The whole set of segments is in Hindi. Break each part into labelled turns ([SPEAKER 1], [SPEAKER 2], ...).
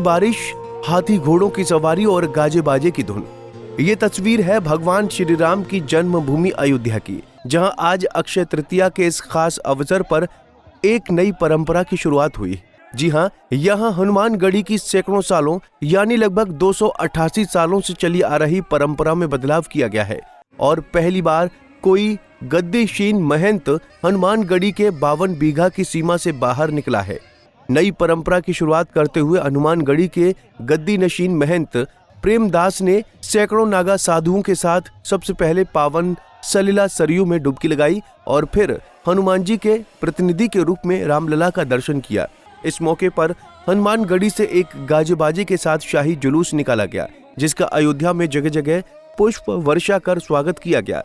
[SPEAKER 1] बारिश, हाथी घोड़ों की सवारी और गाजे बाजे की धुन। ये तस्वीर है भगवान श्री राम की जन्मभूमि अयोध्या की, जहां आज अक्षय तृतीया के इस खास अवसर पर एक नई परंपरा की शुरुआत हुई। जी हां, यहां हनुमानगढ़ी की सैकड़ों सालों यानी लगभग 288 सालों से चली आ रही परंपरा में बदलाव किया गया है और पहली बार कोई गद्दीशीन महंत हनुमानगढ़ी के 52 बीघा की सीमा से बाहर निकला है। नई परंपरा की शुरुआत करते हुए हनुमानगढ़ी के गद्दी नशीन महंत प्रेमदास ने सैकड़ों नागा साधुओं के साथ सबसे पहले पावन सलिला सरयू में डुबकी लगाई और फिर हनुमान जी के प्रतिनिधि के रूप में रामलला का दर्शन किया। इस मौके पर हनुमानगढ़ी से एक गाजे बाजे के साथ शाही जुलूस निकाला गया, जिसका अयोध्या में जगह जगह पुष्प वर्षा कर स्वागत किया गया।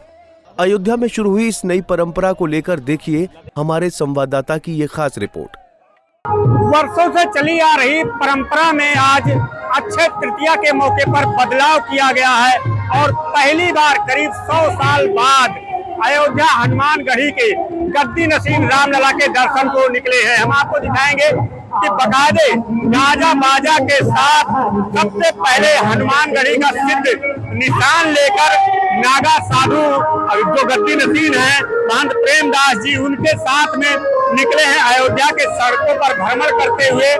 [SPEAKER 1] अयोध्या में शुरू हुई इस नई परंपरा को लेकर देखिए हमारे संवाददाता की ये खास रिपोर्ट।
[SPEAKER 2] वर्षों से चली आ रही परंपरा में आज अक्षय तृतीया के मौके पर बदलाव किया गया है और पहली बार करीब 100 साल बाद अयोध्या हनुमानगढ़ी के गद्दी नसीन रामलला के दर्शन को निकले हैं। हम आपको दिखाएंगे कि बकायदे गाजा बाजा के साथ सबसे पहले हनुमानगढ़ी का सिद्ध निशान लेकर नागा साधु जो गद्दी नसीन है महंत प्रेमदास जी, उनके साथ में निकले हैं अयोध्या के सड़कों पर भ्रमण करते हुए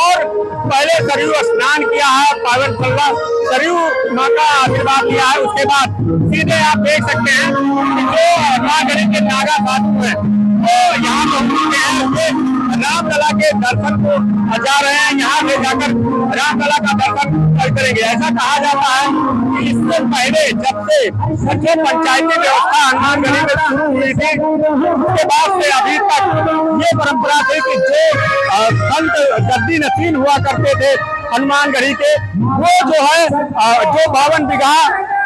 [SPEAKER 2] और पहले सरयू स्नान किया है, पावन सल्ला सरयू मां का आशीर्वाद लिया है। उसके बाद सीधे आप देख सकते हैं कि जो हनुमानगढ़ी के नागा साधु हैं वो यहाँ पहुंच चुके हैं, रामलला के दर्शन को जा रहे हैं। यहाँ से जाकर रामलला का दर्शन करेंगे। ऐसा कहा जाता है कि इससे पहले जब से जो पंचायती व्यवस्था हनुमानगढ़ी में शुरू हुई थी, उसके बाद से अभी तक ये परंपरा थी कि जो संत गद्दी नसीन हुआ करते थे हनुमानगढ़ी के, वो जो है जो 52 बीघा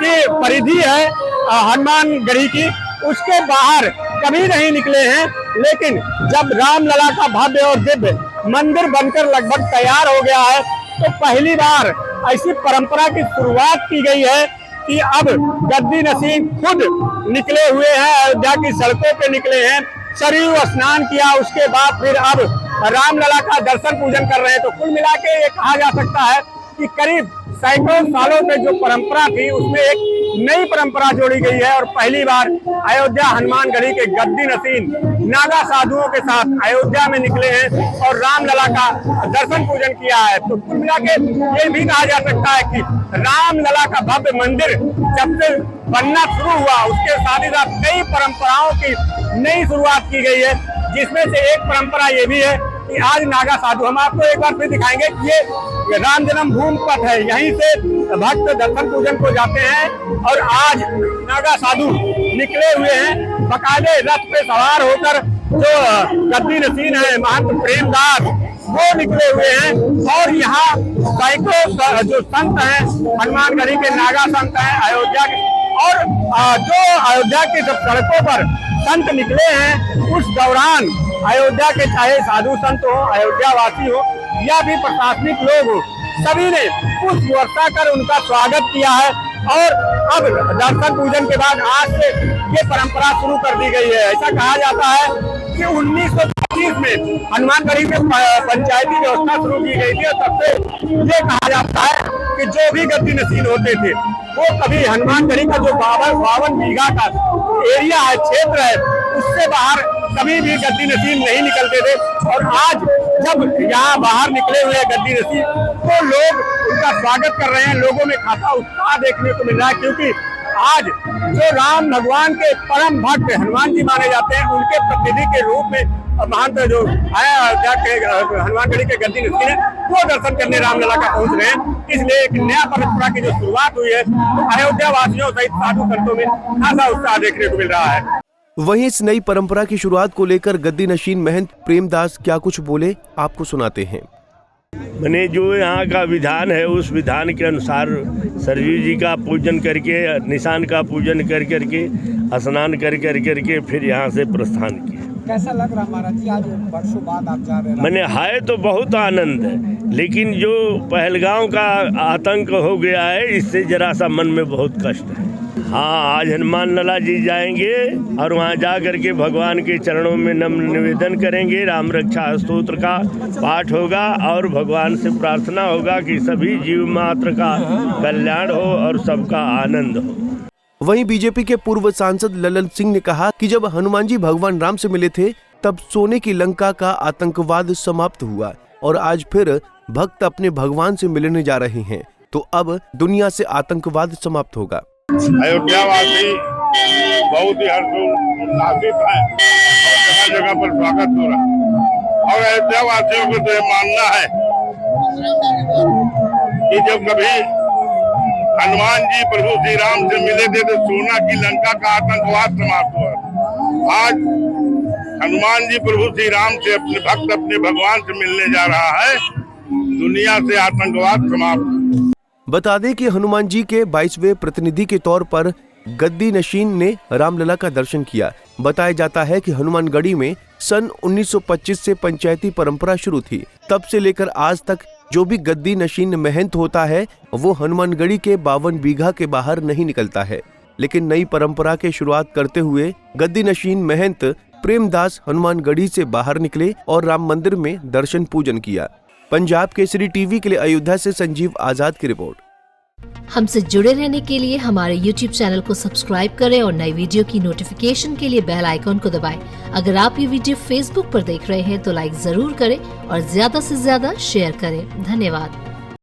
[SPEAKER 2] की परिधि है हनुमानगढ़ी की, उसके बाहर कभी नहीं निकले हैं। लेकिन जब रामलला का भव्य और दिव्य मंदिर बनकर लगभग तैयार हो गया है, तो पहली बार ऐसी परंपरा की शुरुआत की गई है कि अब गद्दी नसीन खुद निकले हुए हैं, अयोध्या की सड़कों पे निकले हैं, सरयू स्नान किया, उसके बाद फिर अब रामलला का दर्शन पूजन कर रहे हैं। तो कुल मिला के ये कहा जा सकता है कि करीब सैकड़ों सालों से जो परंपरा थी उसमें एक नई परंपरा जोड़ी गई है और पहली बार अयोध्या हनुमानगढ़ी के गद्दी नसीन नागा साधुओं के साथ अयोध्या में निकले हैं और रामलला का दर्शन पूजन किया है। तो कुल मिला के ये भी कहा जा सकता है कि रामलला का भव्य मंदिर जब से बनना शुरू हुआ, उसके साथ ही साथ कई परंपराओं की नई शुरुआत की गई है, जिसमें से एक परंपरा ये भी है कि आज नागा साधु, हम आपको एक बार फिर दिखाएंगे कि ये राम जन्म भूमि पथ है, यहीं से भक्त दर्शन पूजन को जाते हैं और आज नागा साधु निकले हुए हैं बकायदे रथ पे सवार होकर। जो गद्दी नसीन है महंत प्रेमदास वो निकले हुए हैं और यहाँ सैकड़ों जो संत हैं हनुमानगढ़ी के नागा संत हैं अयोध्या के, और जो अयोध्या की जब सड़कों पर संत निकले हैं उस दौरान अयोध्या के चाहे साधु संत हो, अयोध्या वासी हो या भी प्रशासनिक लोग हो, सभी ने पुष्प वर्षा कर उनका स्वागत किया है। और अब दर्शन पूजन के बाद आज से ये परंपरा शुरू कर दी गई है। ऐसा कहा जाता है कि 1925 में हनुमानगढ़ी में पंचायती व्यवस्था शुरू की गई थी और तब से ये कहा जाता है कि जो भी गद्दी नसीन होते थे वो कभी हनुमानगढ़ी का जो 52 बीघा का एरिया है, क्षेत्र है, उससे बाहर कभी भी गद्दी नसीन नहीं निकलते थे। और आज जब यहाँ बाहर निकले हुए गद्दी नसीन तो लोग उनका स्वागत कर रहे हैं। लोगों में खासा उत्साह देखने को मिल रहा है, क्योंकि आज जो राम भगवान के परम भक्त हनुमान जी माने जाते हैं, उनके प्रतिनिधि के रूप में महंत जो है हनुमानगढ़ी के गद्दी नसीन है वो दर्शन करने रामलला का पहुंच रहे हैं। इसलिए एक नया परंपरा की जो शुरुआत हुई है, तो अयोध्या वासियों सहित साधु संतों में खासा उत्साह देखने को मिल रहा है।
[SPEAKER 1] वहीं इस नई परंपरा की शुरुआत को लेकर गद्दी नशीन महंत प्रेमदास क्या कुछ बोले, आपको सुनाते हैं।
[SPEAKER 3] मैंने जो यहाँ का विधान है उस विधान के अनुसार सरयू जी का पूजन करके, निशान का पूजन कर करके, स्नान कर करके फिर यहाँ से प्रस्थान किया।
[SPEAKER 4] कैसा लग रहा महाराज जी, आज वर्षों बाद आप जा रहे हैं?
[SPEAKER 3] मैंने है तो बहुत आनंद है, लेकिन जो पहलगांव का आतंक हो गया है इससे जरा सा मन में बहुत कष्ट है। हाँ, आज हनुमान लला जी जाएंगे और वहाँ जा करके भगवान के चरणों में नम्र निवेदन करेंगे, राम रक्षा स्तोत्र का पाठ होगा और भगवान से प्रार्थना होगा कि सभी जीव मात्र का कल्याण हो और सबका आनंद हो।
[SPEAKER 1] वहीं बीजेपी के पूर्व सांसद ललन सिंह ने कहा कि जब हनुमान जी भगवान राम से मिले थे तब सोने की लंका का आतंकवाद समाप्त हुआ और आज फिर भक्त अपने भगवान से मिलने जा रहे हैं, तो अब दुनिया से आतंकवाद समाप्त होगा।
[SPEAKER 5] अयोध्यावासी बहुत ही हर्षोल्लासित है और जगह जगह पर स्वागत हो रहा है और अयोध्यावासियों को तो यह मानना है कि जब कभी हनुमान जी प्रभु श्री राम से मिले थे तो सोना की लंका का आतंकवाद समाप्त हुआ। आज हनुमान जी प्रभु श्री राम से अपने भक्त अपने भगवान से मिलने जा रहा है, दुनिया से आतंकवाद समाप्त।
[SPEAKER 1] बता दें कि हनुमान जी के 22वें प्रतिनिधि के तौर पर गद्दी नशीन ने रामलला का दर्शन किया। बताया जाता है कि हनुमानगढ़ी में सन 1925 से पंचायती परंपरा शुरू थी। तब से लेकर आज तक जो भी गद्दी नशीन महंत होता है वो हनुमानगढ़ी के 52 बीघा के बाहर नहीं निकलता है। लेकिन नई परंपरा के शुरुआत करते हुए गद्दी नशीन महंत प्रेमदास हनुमानगढ़ी से बाहर निकले और राम मंदिर में दर्शन पूजन किया। पंजाब केसरी टीवी के लिए अयोध्या से संजीव आजाद की रिपोर्ट।
[SPEAKER 6] हमसे जुड़े रहने के लिए हमारे YouTube चैनल को सब्सक्राइब करें और नई वीडियो की नोटिफिकेशन के लिए बेल आइकॉन को दबाएं। अगर आप ये वीडियो Facebook पर देख रहे हैं तो लाइक जरूर करें और ज्यादा से ज्यादा शेयर करें। धन्यवाद।